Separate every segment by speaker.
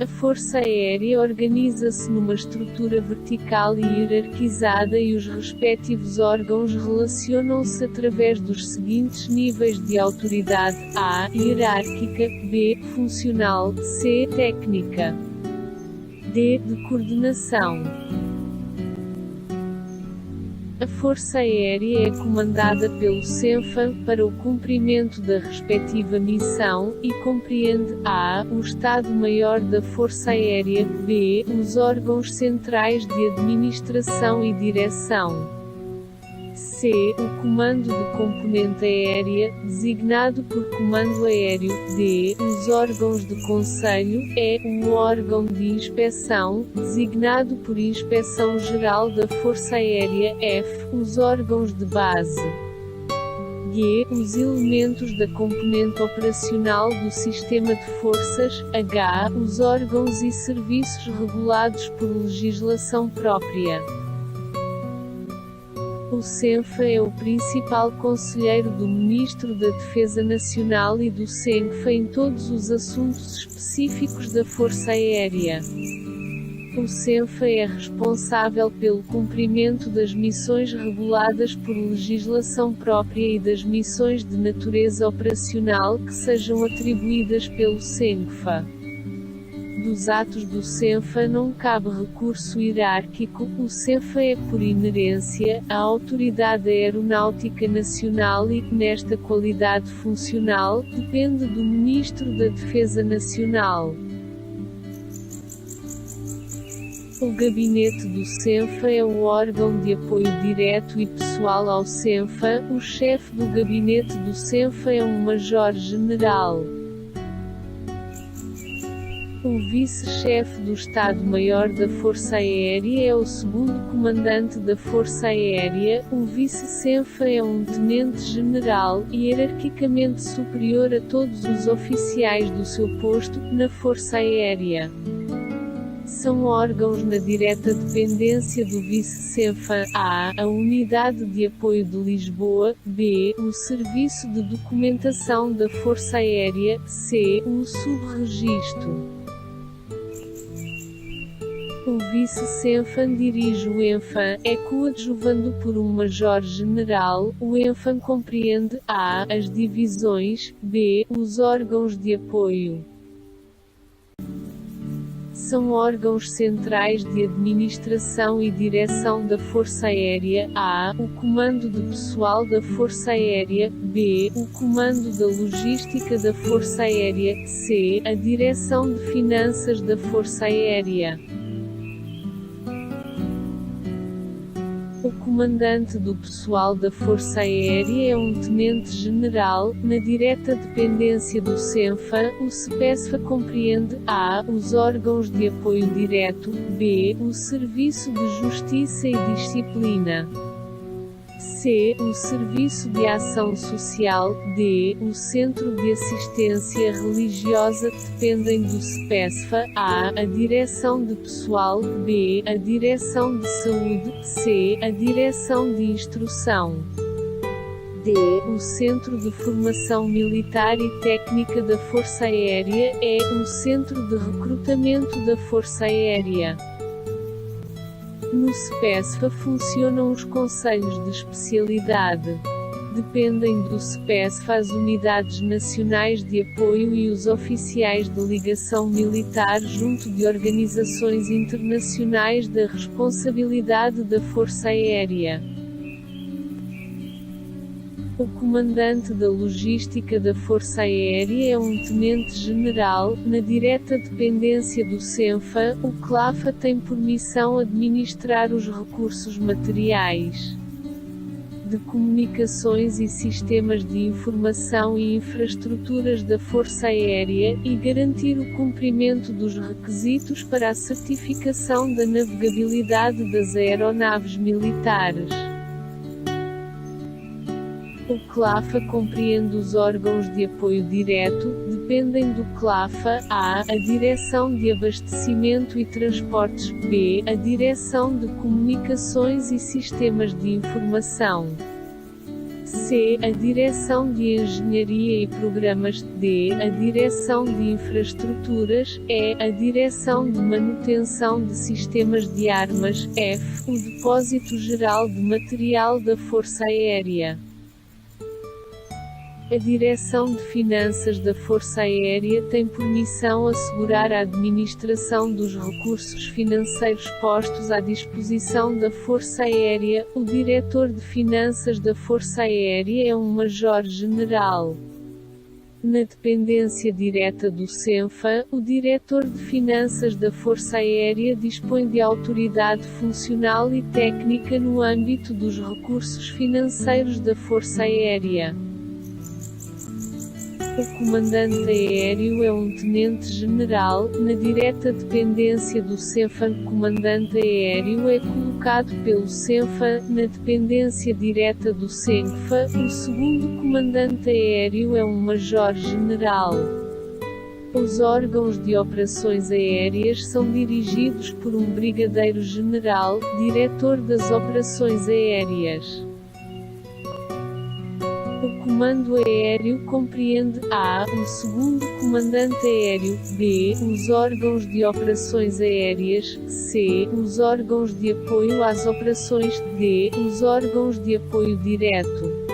Speaker 1: A Força Aérea organiza-se numa estrutura vertical e hierarquizada e os respectivos órgãos relacionam-se através dos seguintes níveis de autoridade: A. Hierárquica, B. Funcional, C. Técnica, D. De coordenação. A Força Aérea é comandada pelo CENFA, para o cumprimento da respectiva missão, e compreende: A. O Estado-Maior da Força Aérea, B. Os órgãos centrais de administração e direção, C. O Comando de Componente Aérea, designado por Comando Aéreo, D. Os órgãos de conselho, E. O órgão de inspeção, designado por Inspeção Geral da Força Aérea, F. Os órgãos de base, G. Os elementos da componente operacional do sistema de forças, H. Os órgãos e serviços regulados por legislação própria. O CENFA é o principal conselheiro do Ministro da Defesa Nacional e do CENFA em todos os assuntos específicos da Força Aérea. O CENFA é responsável pelo cumprimento das missões reguladas por legislação própria e das missões de natureza operacional que sejam atribuídas pelo CENFA. Dos atos do CENFA não cabe recurso hierárquico. O CENFA é, por inerência, a Autoridade Aeronáutica Nacional e, nesta qualidade funcional, depende do Ministro da Defesa Nacional. O gabinete do CENFA é o órgão de apoio direto e pessoal ao CENFA. O chefe do gabinete do CENFA é um Major-General. O vice-chefe do Estado-Maior da Força Aérea é o segundo comandante da Força Aérea. O vice-CENFA é um tenente-general, hierarquicamente superior a todos os oficiais do seu posto, na Força Aérea. São órgãos na direta dependência do vice-CENFA: A. A Unidade de Apoio de Lisboa, B. O Serviço de Documentação da Força Aérea, C. O Subregistro. O vice-CENFAM dirige o ENFAM, é coadjuvando por um Major-General. O ENFAM compreende: A. As divisões, B. Os órgãos de apoio. São órgãos centrais de administração e direção da Força Aérea: A. O Comando de Pessoal da Força Aérea, B. O Comando da Logística da Força Aérea, C. A Direção de Finanças da Força Aérea. O comandante do pessoal da Força Aérea é um tenente-general, na direta dependência do CENFA. O CPESFA compreende: A. Os órgãos de apoio direto, B. O Serviço de Justiça e Disciplina, C. O Serviço de Ação Social, D. O Centro de Assistência Religiosa. Dependem do CPESFA: A. A Direção de Pessoal, B. A Direção de Saúde, C. A Direção de Instrução, D. O Centro de Formação Militar e Técnica da Força Aérea, E. O Centro de Recrutamento da Força Aérea. No CPESFA funcionam os Conselhos de Especialidade. Dependem do CPESFA as Unidades Nacionais de Apoio e os oficiais de ligação militar junto de organizações internacionais da responsabilidade da Força Aérea. O comandante da logística da Força Aérea é um tenente-general, na direta dependência do CENFA. O CLAFA tem por missão administrar os recursos materiais, de comunicações e sistemas de informação e infraestruturas da Força Aérea, e garantir o cumprimento dos requisitos para a certificação da navegabilidade das aeronaves militares. O CLAFA compreende os órgãos de apoio direto. Dependem do CLAFA: A. A Direção de Abastecimento e Transportes, B. A Direção de Comunicações e Sistemas de Informação, C. A Direção de Engenharia e Programas. D. A Direção de Infraestruturas. E. A Direção de Manutenção de Sistemas de Armas. F. O Depósito Geral de Material da Força Aérea. A Direção de Finanças da Força Aérea tem por missão assegurar a administração dos recursos financeiros postos à disposição da Força Aérea. O Diretor de Finanças da Força Aérea é um Major-General. Na dependência direta do CENFA, o Diretor de Finanças da Força Aérea dispõe de autoridade funcional e técnica no âmbito dos recursos financeiros da Força Aérea. O comandante aéreo é um tenente-general, na direta dependência do CENFA. O comandante aéreo é colocado pelo CENFA, na dependência direta do CENFA. O segundo comandante aéreo é um major-general. Os órgãos de operações aéreas são dirigidos por um brigadeiro-general, diretor das operações aéreas. O comando aéreo compreende a. O segundo comandante aéreo, b. Os órgãos de operações aéreas, c. Os órgãos de apoio às operações, d. Os órgãos de apoio direto.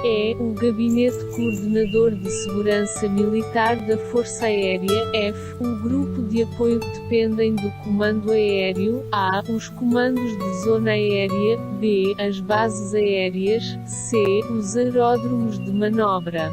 Speaker 1: E. O Gabinete Coordenador de Segurança Militar da Força Aérea. F. O grupo de apoio que dependem do comando aéreo. A. Os comandos de zona aérea. B. As bases aéreas. C. Os aeródromos de manobra.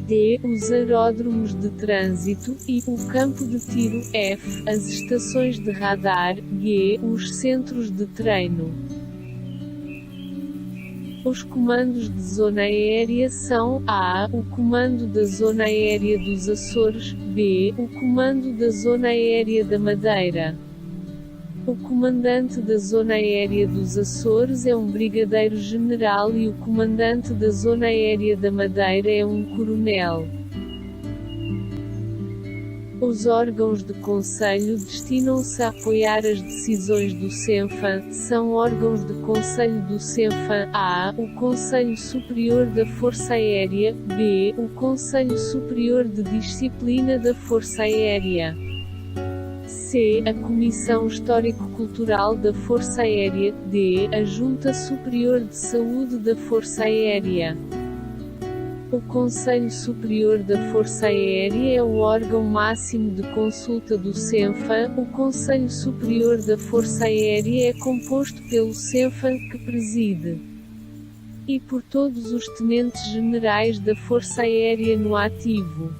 Speaker 1: D. Os aeródromos de trânsito. E. O campo de tiro. F. As estações de radar. G. Os centros de treino. Os comandos de zona aérea são: a. O Comando da Zona Aérea dos Açores. B. O Comando da Zona Aérea da Madeira. O comandante da Zona Aérea dos Açores é um brigadeiro-general e o comandante da Zona Aérea da Madeira é um coronel. Os órgãos de conselho destinam-se a apoiar as decisões do CENFA. São órgãos de conselho do CENFA: a. O Conselho Superior da Força Aérea. B. O Conselho Superior de Disciplina da Força Aérea. C. A Comissão Histórico-Cultural da Força Aérea. D. A Junta Superior de Saúde da Força Aérea. O Conselho Superior da Força Aérea é o órgão máximo de consulta do CENFA. O Conselho Superior da Força Aérea é composto pelo CENFA, que preside, e por todos os tenentes-generais da Força Aérea no ativo.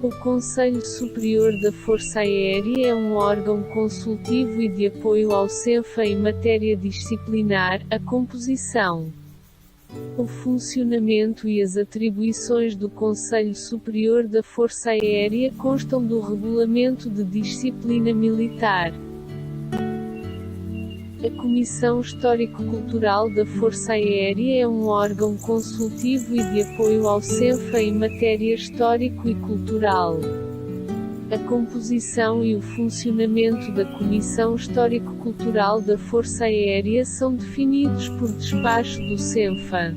Speaker 1: O Conselho Superior da Força Aérea é um órgão consultivo e de apoio ao CENFA em matéria disciplinar. A composição, o funcionamento e as atribuições do Conselho Superior da Força Aérea constam do Regulamento de Disciplina Militar. A Comissão Histórico-Cultural da Força Aérea é um órgão consultivo e de apoio ao CENFA em matéria histórico e cultural. A composição e o funcionamento da Comissão Histórico-Cultural da Força Aérea são definidos por despacho do CENFA.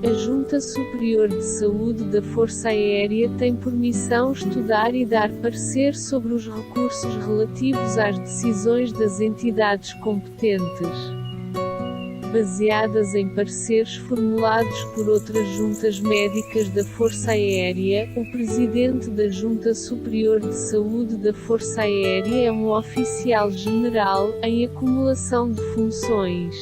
Speaker 1: A Junta Superior de Saúde da Força Aérea tem por missão estudar e dar parecer sobre os recursos relativos às decisões das entidades competentes, baseadas em pareceres formulados por outras juntas médicas da Força Aérea. O presidente da Junta Superior de Saúde da Força Aérea é um oficial-general, em acumulação de funções.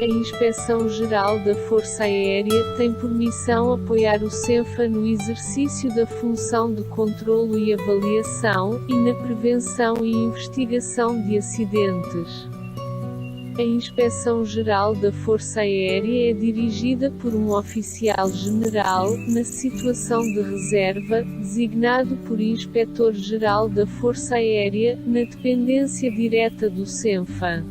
Speaker 1: A Inspeção-Geral da Força Aérea tem por missão apoiar o CENFA no exercício da função de controlo e avaliação, e na prevenção e investigação de acidentes. A Inspeção-Geral da Força Aérea é dirigida por um oficial-general, na situação de reserva, designado por Inspetor-Geral da Força Aérea, na dependência direta do CENFA.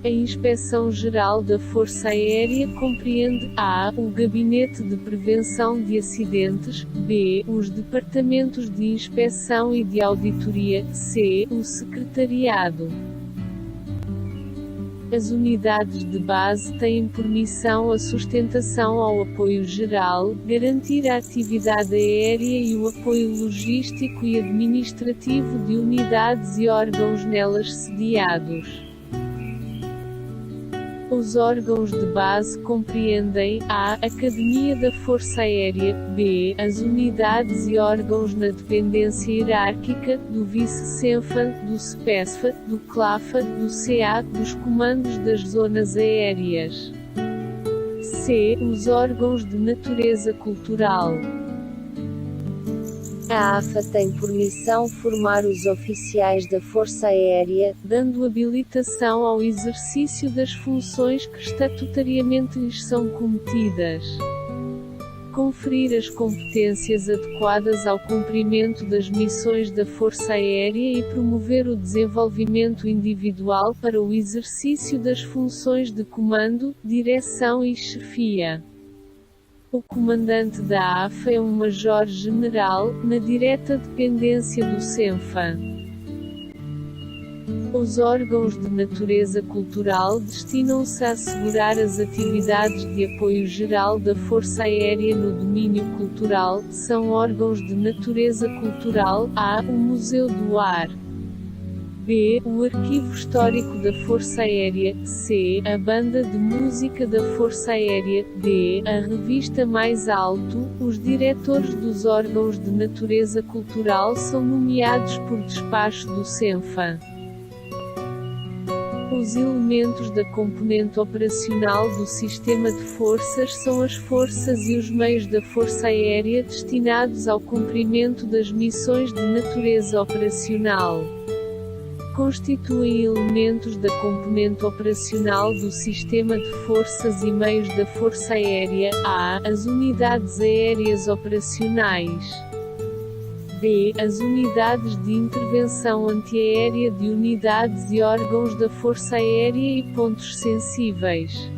Speaker 1: A Inspeção-Geral da Força Aérea compreende: a. O Gabinete de Prevenção de Acidentes. B. Os Departamentos de Inspeção e de Auditoria. C. O Secretariado. As unidades de base têm por missão a sustentação ao apoio geral, garantir a atividade aérea e o apoio logístico e administrativo de unidades e órgãos nelas sediados. Os órgãos de base compreendem: a. Academia da Força Aérea, b. As unidades e órgãos na dependência hierárquica, do Vice-Cenfa, do SPESFA, do CLAFA, do CA, dos comandos das zonas aéreas. c. Os órgãos de natureza cultural.
Speaker 2: A AFA tem por missão formar os oficiais da Força Aérea,
Speaker 1: dando habilitação ao exercício das funções que estatutariamente lhes são cometidas. Conferir as competências adequadas ao cumprimento das missões da Força Aérea e promover o desenvolvimento individual para o exercício das funções de comando, direção e chefia. O comandante da AFA é um major-general, na direta dependência do CENFA. Os órgãos de natureza cultural destinam-se a assegurar as atividades de apoio geral da Força Aérea no domínio cultural. São órgãos de natureza cultural: a. O Museu do Ar, b. O Arquivo Histórico da Força Aérea, c. A Banda de Música da Força Aérea, d. A Revista Mais Alto. Os diretores dos órgãos de natureza cultural são nomeados por despacho do CENFA. Os elementos da componente operacional do sistema de forças são as forças e os meios da Força Aérea destinados ao cumprimento das missões de natureza operacional. Constituem elementos da componente operacional do sistema de forças e meios da Força Aérea: a. As unidades aéreas operacionais, b. As unidades de intervenção antiaérea de unidades e órgãos da Força Aérea e pontos sensíveis.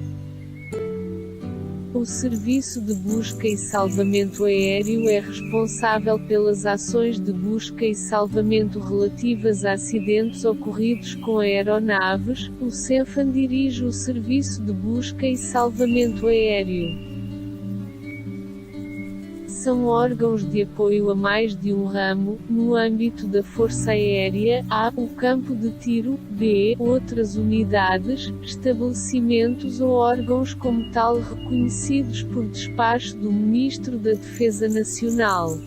Speaker 1: O Serviço de Busca e Salvamento Aéreo é responsável pelas ações de busca e salvamento relativas a acidentes ocorridos com aeronaves. O CENFAN dirige o Serviço de Busca e Salvamento Aéreo. São órgãos de apoio a mais de um ramo, no âmbito da Força Aérea: a. O campo de tiro, b. Outras unidades, estabelecimentos ou órgãos como tal reconhecidos por despacho do Ministro da Defesa Nacional.